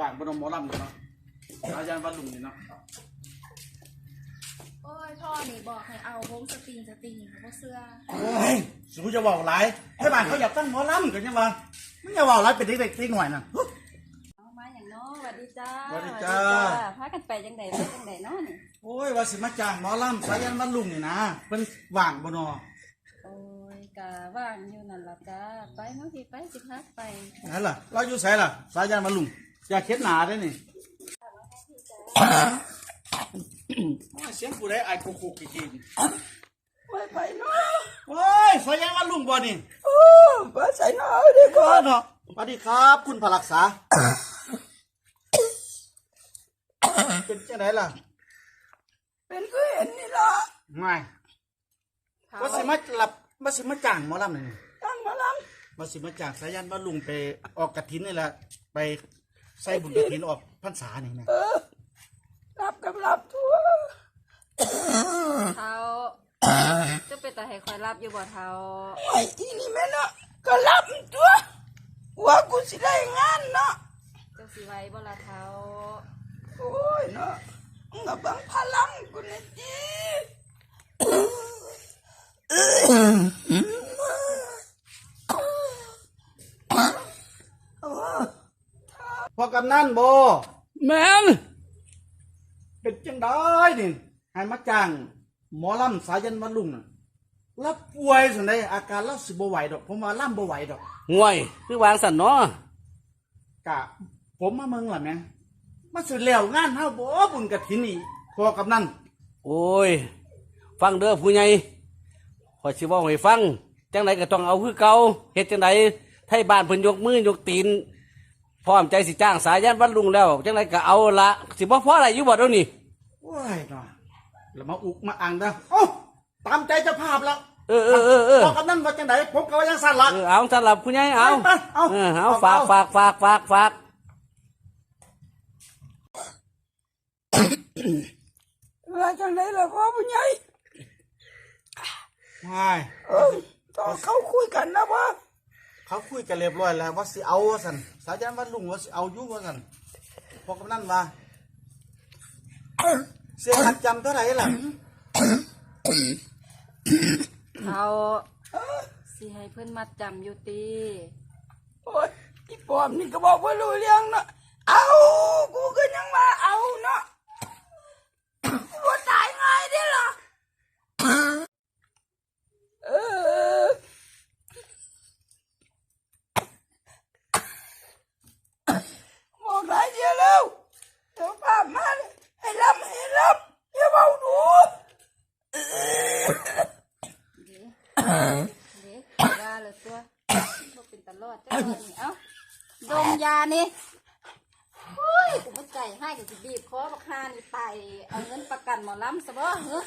ว่างบนหมอลำเนาะอาจารย์วัดลุงนี่เนาะโอ้ยพ่อนี่บอกให้เอาวงสตริงเขาก็เสื้อโอ้ยสูจะบอกหลายให้บ้านเขาอยากตั้งหมอลำกันยังวะไม่อยากบอกหลายเป็นเด็กๆหน่อยน่ะเอามาอย่างน้อสวัสดีจ้าสวัสดีจ้าพากันไปจังไดเนาะนี่โอ้ยว่าสิมาจ้างหมอลำสายันวัดลุงนี่นะเป็นว่างบ่นอโอ้ยกะว่างอยู่นั่นล่ะจ้าไปเมื่อกี้ไปสิพักไปนั่นล่ะเราอยู่ไสล่ะสายันวัดลุงอย่าเข็ดหนาได้นี่เสียงผู้ใดไอ้คุกๆกินไปเนาะโอ้ยสายันวัดลุงบ่นี่ไปใส่เนาะเด็กก่อนเนาะสวัสดีครับคุณพลักษาเป็นจังไดล่ะเป็นก็เห็นนี่ล่ะไม่ว่าสิมาหลับว่าสิมาจ้างหมอลำนี่ตั้งมาลำว่าสิมาจ้างสายันวัดลุงไปออกกฐินนี่แหละไปใส่บุญกฐินออกพรรษานี่นะรับกับรับทั่วเท้าจะเป็นแต่ให้คอยรับอยู่บ่เท้าไอ้ที่นี่แม่เนาะก็รับตัวว่ากูสิได้งานเนาะจะสิไว้บ่ละเท้าโอ้ยเนาะงับบังพลังกูนี่จีพอกำนันโบแม่นเป็นจังได้นี่ให้มาจ้างหมอลำสายันวัดลุงน่ะแล้วป่วยสันใดอาการแล้วสิบ่ไหวดอกผมว่าลำบ่ไหวดอกห่วยคือวางสันเนาะกะผมมาเมืองล่ะแม่มาสุดแล้วงานเฮาบ่บุญกฐินนี่พอกำนันโอ้ยฟังเด้อผู้ใหญ่ขอยสิเว้าให้ฟังจังไดก็ต้องเอาคือเก่าเฮ็ดจังไดไทบ้านเพิ่นยกมือยกตีนพร้อมใจสิจ้างสายันวัดลุงแล้วจังไดก็เอาละสิบ่พออะไรอยู่บ่เดี๋ยวนี้โอ้ยเนาะแล้วมาอุกมาอังเด้อโอ้ตามใจเจ้าภาพแล้วพอกำนันว่าจังไดผมก็ว่าจังสั่นล่ะเอาสำหรับผู้ใหญ่เอาเอาฝากว่าจังไดล่ะพ่อผู้ใหญ่ไม่ต่อเขาคุยกันนะวะเขาคุยกันเรียบร้อยแล้วว่าสิเอาว่าสันสายันวัดลุงว่าสิเอาอยู่ว่าสันพอกำนันว่าเสียหัดจำเท่าไหร่ล่ะเขาสิให้เพิ่นมัดจำอยู่ตีโอ้ยอีปอมนี่ก็บอกว่ารู้เรื่องเนาะเอากูก็ยังมาเอาเนาะว่าตายง่ายได้หรอบอกหลายเดียวแล้วเดี๋ยวป้ามาให้รับอย่าเบาดูว่าเลยตัวบ่เป็นตลอดจ้านี่เอ้าดมยานี่โอ้ยกูบ่ใจให้กูสิบีบคอบักฮานี่ไปเอาเงินประกันหมอลำซะบ่เหรอ